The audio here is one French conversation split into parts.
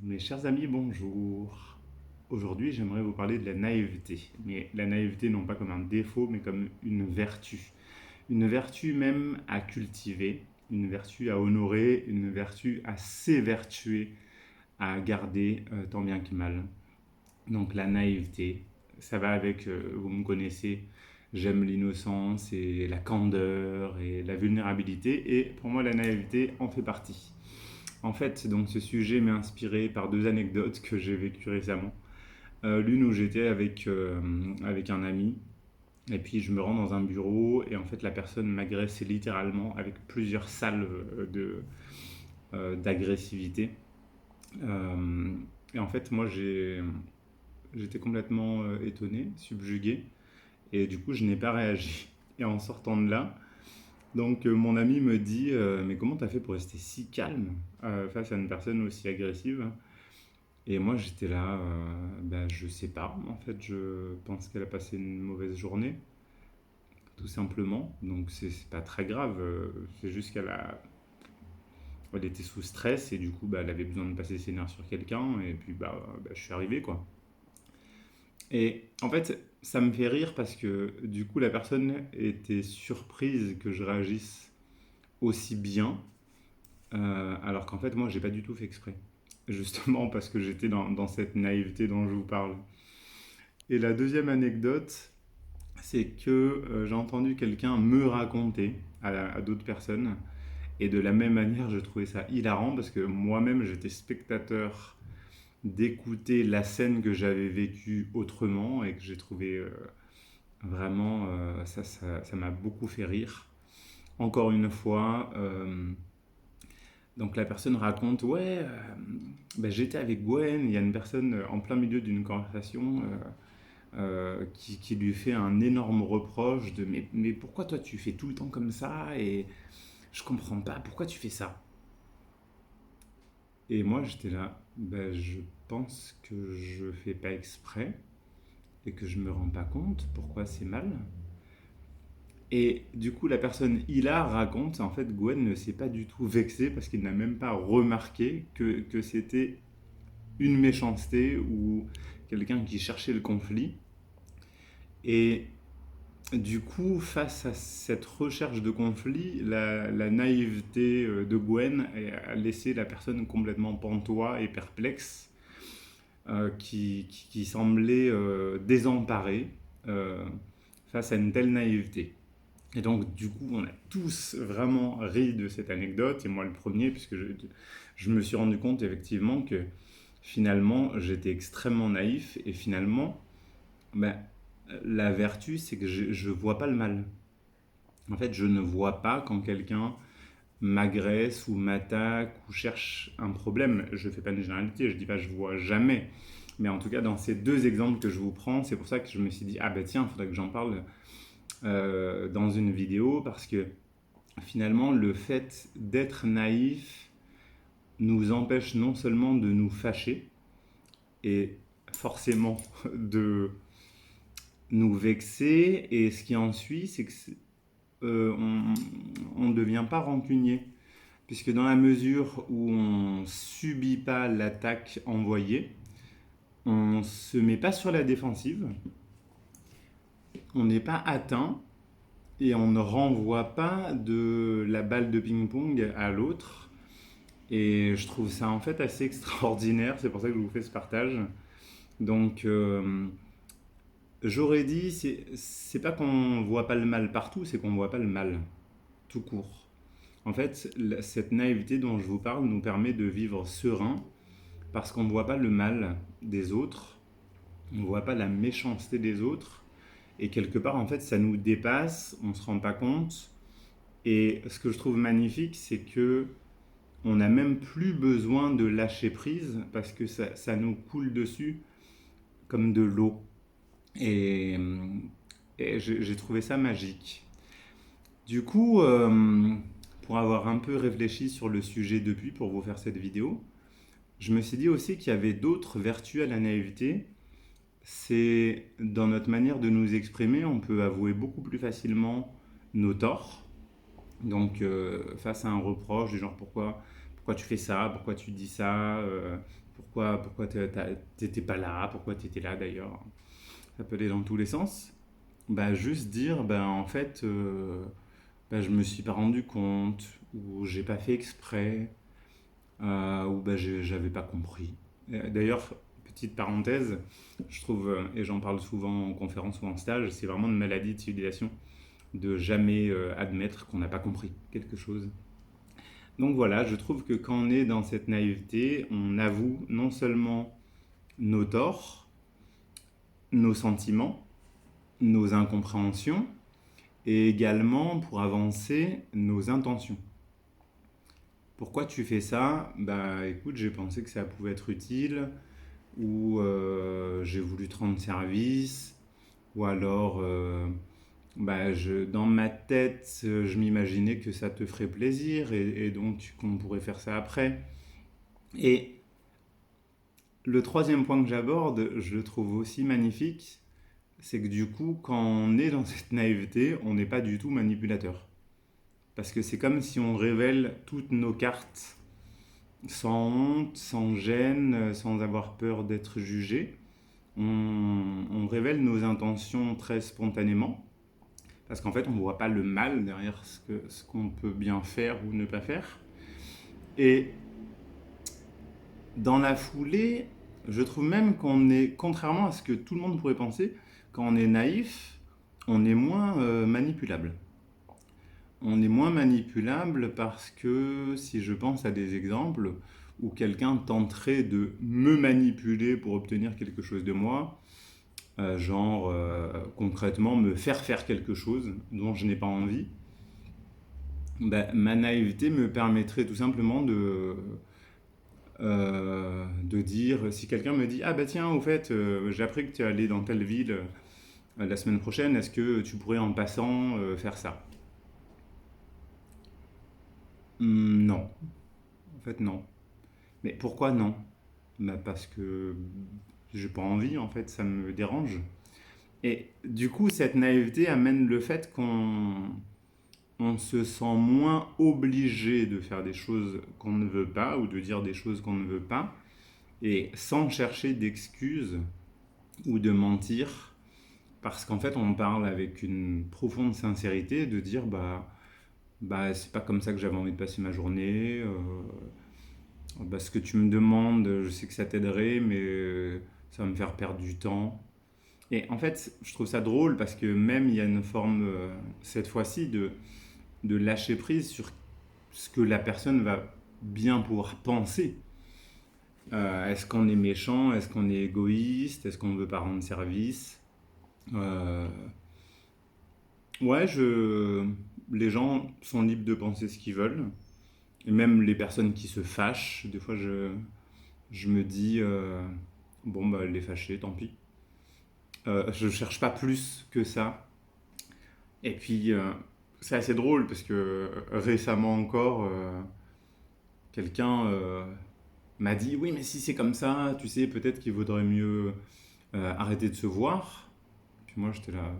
Mes chers amis, bonjour. Aujourd'hui, j'aimerais vous parler de la naïveté. Mais la naïveté, non pas comme un défaut, mais comme une vertu. Une vertu même à cultiver, une vertu à honorer, une vertu à s'évertuer, à garder tant bien que mal. Donc la naïveté, ça va avec, vous me connaissez, j'aime l'innocence et la candeur et la vulnérabilité. Et pour moi, la naïveté en fait partie. En fait, donc ce sujet m'est inspiré par deux anecdotes que j'ai vécues récemment. L'une où j'étais avec un ami, et puis je me rends dans un bureau, et en fait la personne m'agresse littéralement avec plusieurs salves d'agressivité. Euh, et en fait, j'étais complètement étonné, subjugué, et du coup je n'ai pas réagi. Et en sortant de là, donc mon ami me dit mais comment t'as fait pour rester si calme face à une personne aussi agressive? Et moi, j'étais là, bah, je sais pas. En fait, je pense qu'elle a passé une mauvaise journée, tout simplement. Donc, c'est pas très grave. C'est juste elle était sous stress et du coup, bah, elle avait besoin de passer ses nerfs sur quelqu'un. Et puis, bah, je suis arrivé, quoi. Et en fait, ça me fait rire parce que du coup, la personne était surprise que je réagisse aussi bien, alors qu'en fait, moi, j'ai pas du tout fait exprès. Justement parce que j'étais dans cette naïveté dont je vous parle. Et la deuxième anecdote, c'est que j'ai entendu quelqu'un me raconter à d'autres personnes. Et de la même manière, je trouvais ça hilarant parce que moi-même, j'étais spectateur d'écouter la scène que j'avais vécue autrement et que j'ai trouvé vraiment, ça m'a beaucoup fait rire. Encore une fois, donc la personne raconte, ouais, ben, j'étais avec Gwen, il y a une personne en plein milieu d'une conversation qui lui fait un énorme reproche de mais pourquoi toi tu fais tout le temps comme ça et je comprends pas pourquoi tu fais ça. Et moi j'étais là, ben, je pense que je fais pas exprès et que je me rends pas compte pourquoi c'est mal. Et du coup la personne Hilar raconte en fait Gwen ne s'est pas du tout vexée parce qu'il n'a même pas remarqué que c'était une méchanceté ou quelqu'un qui cherchait le conflit. Et du coup, face à cette recherche de conflit, la naïveté de Gwen a laissé la personne complètement pantois et perplexe, qui semblait désemparée euh, face à une telle naïveté. Et donc, du coup, on a tous vraiment ri de cette anecdote, et moi le premier, puisque je me suis rendu compte effectivement que finalement, j'étais extrêmement naïf, et finalement, ben, la vertu, c'est que je vois pas le mal. En fait, je ne vois pas quand quelqu'un m'agresse ou m'attaque ou cherche un problème. Je ne fais pas une généralité, je dis pas je vois jamais. Mais en tout cas, dans ces deux exemples que je vous prends, c'est pour ça que je me suis dit, ah ben tiens, il faudrait que j'en parle dans une vidéo, parce que finalement, le fait d'être naïf nous empêche non seulement de nous fâcher, et forcément de nous vexer, et ce qui en suit, c'est que on ne devient pas rancunier. Puisque dans la mesure où on ne subit pas l'attaque envoyée, on ne se met pas sur la défensive, on n'est pas atteint et on ne renvoie pas de la balle de ping-pong à l'autre. Et je trouve ça en fait assez extraordinaire, c'est pour ça que je vous fais ce partage. Donc j'aurais dit, c'est pas qu'on voit pas le mal partout, c'est qu'on voit pas le mal tout court. En fait, cette naïveté dont je vous parle nous permet de vivre serein parce qu'on ne voit pas le mal des autres, on ne voit pas la méchanceté des autres, et quelque part, en fait, ça nous dépasse, on ne se rend pas compte. Et ce que je trouve magnifique, c'est que on n'a même plus besoin de lâcher prise parce que ça nous coule dessus comme de l'eau. Et, et j'ai trouvé ça magique. Du coup, pour avoir un peu réfléchi sur le sujet depuis, pour vous faire cette vidéo, je me suis dit aussi qu'il y avait d'autres vertus à la naïveté. C'est dans notre manière de nous exprimer, on peut avouer beaucoup plus facilement nos torts. Donc, face à un reproche du genre pourquoi tu fais ça, pourquoi tu dis ça, pourquoi t'étais pas là, pourquoi t'étais là d'ailleurs. Ça peut aller dans tous les sens. Bah, juste dire, bah, en fait, bah, je me suis pas rendu compte, ou j'ai pas fait exprès, ou bah, j'avais pas compris. D'ailleurs, petite parenthèse, je trouve, et j'en parle souvent en conférence ou en stage, c'est vraiment une maladie de civilisation de jamais admettre qu'on n'a pas compris quelque chose. Donc voilà, je trouve que quand on est dans cette naïveté, on avoue non seulement nos torts, nos sentiments, nos incompréhensions, et également, pour avancer, nos intentions. Pourquoi tu fais ça? Bah écoute, j'ai pensé que ça pouvait être utile, ou j'ai voulu te rendre service, ou alors bah, dans ma tête, je m'imaginais que ça te ferait plaisir et donc qu'on pourrait faire ça après. Et le troisième point que j'aborde, je le trouve aussi magnifique, c'est que du coup, quand on est dans cette naïveté, on n'est pas du tout manipulateur. Parce que c'est comme si on révèle toutes nos cartes sans honte, sans gêne, sans avoir peur d'être jugé. On révèle nos intentions très spontanément. Parce qu'en fait, on ne voit pas le mal derrière ce qu'on peut bien faire ou ne pas faire. Et dans la foulée, je trouve même qu'on est, contrairement à ce que tout le monde pourrait penser, quand on est naïf, on est moins manipulable. On est moins manipulable parce que si je pense à des exemples où quelqu'un tenterait de me manipuler pour obtenir quelque chose de moi, genre concrètement me faire faire quelque chose dont je n'ai pas envie, bah, ma naïveté me permettrait tout simplement de dire, si quelqu'un me dit, ah bah tiens, au fait, j'ai appris que tu es allé dans telle ville la semaine prochaine, est-ce que tu pourrais en passant faire ça? Non, en fait non. Mais pourquoi non? Bah parce que j'ai pas envie, en fait, ça me dérange. Et du coup, cette naïveté amène le fait qu'on se sent moins obligé de faire des choses qu'on ne veut pas ou de dire des choses qu'on ne veut pas, et sans chercher d'excuses ou de mentir, parce qu'en fait, on parle avec une profonde sincérité de dire bah c'est pas comme ça que j'avais envie de passer ma journée. Bah, ce que tu me demandes, je sais que ça t'aiderait, mais ça va me faire perdre du temps. Et en fait, je trouve ça drôle parce que même il y a une forme, cette fois-ci, de lâcher prise sur ce que la personne va bien pouvoir penser. Est-ce qu'on est méchant? Est-ce qu'on est égoïste? Est-ce qu'on ne veut pas rendre service? Euh, ouais, les gens sont libres de penser ce qu'ils veulent. Et même les personnes qui se fâchent, des fois je me dis, bon, bah, les fâcher, tant pis. Je cherche pas plus que ça. Et puis, c'est assez drôle parce que récemment encore, quelqu'un m'a dit, oui, mais si c'est comme ça, tu sais, peut-être qu'il vaudrait mieux arrêter de se voir. Puis moi, j'étais là,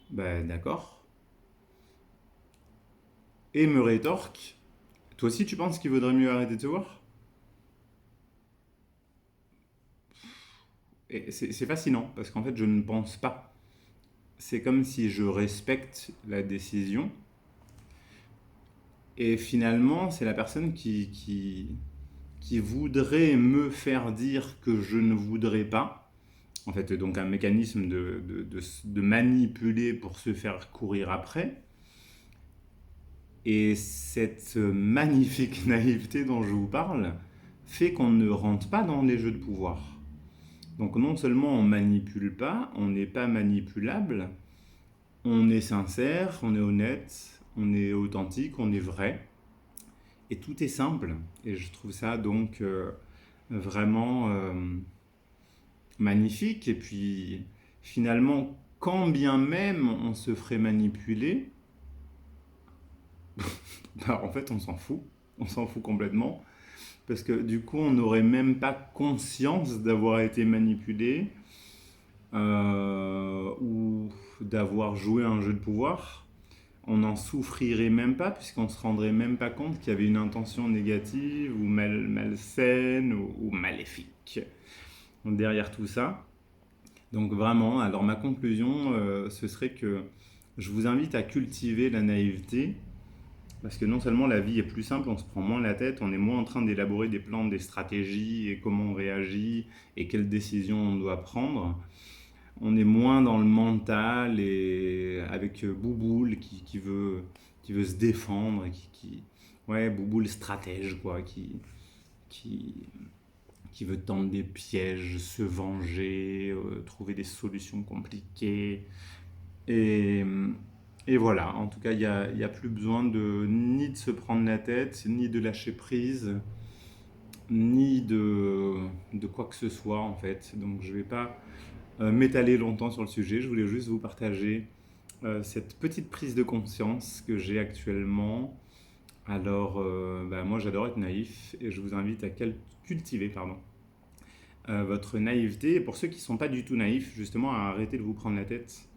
bah, d'accord. Et me rétorque, toi aussi, tu penses qu'il vaudrait mieux arrêter de se voir? Et c'est fascinant parce qu'en fait, je ne pense pas. C'est comme si je respecte la décision. Et finalement, c'est la personne qui voudrait me faire dire que je ne voudrais pas. En fait, donc un mécanisme de manipuler pour se faire courir après. Et cette magnifique naïveté dont je vous parle fait qu'on ne rentre pas dans les jeux de pouvoir. Donc non seulement on manipule pas, on n'est pas manipulable, on est sincère, on est honnête, on est authentique, on est vrai. Et tout est simple. Et je trouve ça donc vraiment magnifique. Et puis finalement, quand bien même on se ferait manipuler, bah, en fait on s'en fout. On s'en fout complètement. Parce que du coup, on n'aurait même pas conscience d'avoir été manipulé ou d'avoir joué un jeu de pouvoir. on n'en souffrirait même pas puisqu'on se rendrait même pas compte qu'il y avait une intention négative ou malsaine ou maléfique derrière tout ça. Donc vraiment, alors ma conclusion, ce serait que je vous invite à cultiver la naïveté parce que non seulement la vie est plus simple, on se prend moins la tête, on est moins en train d'élaborer des plans, des stratégies et comment on réagit et quelles décisions on doit prendre. On est moins dans le mental et avec Bouboule qui veut se défendre, ouais, Bouboule stratège quoi, qui, qui veut tendre des pièges, se venger, trouver des solutions compliquées. Et, et voilà, en tout cas, il y a plus besoin ni de se prendre la tête, ni de lâcher prise, ni de quoi que ce soit en fait. Donc je ne vais pas m'étaler longtemps sur le sujet, je voulais juste vous partager cette petite prise de conscience que j'ai actuellement. Alors, moi j'adore être naïf et je vous invite à cultiver votre naïveté. Et pour ceux qui ne sont pas du tout naïfs, justement, à arrêter de vous prendre la tête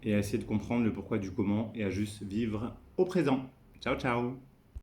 et à essayer de comprendre le pourquoi du comment et à juste vivre au présent. Ciao, ciao!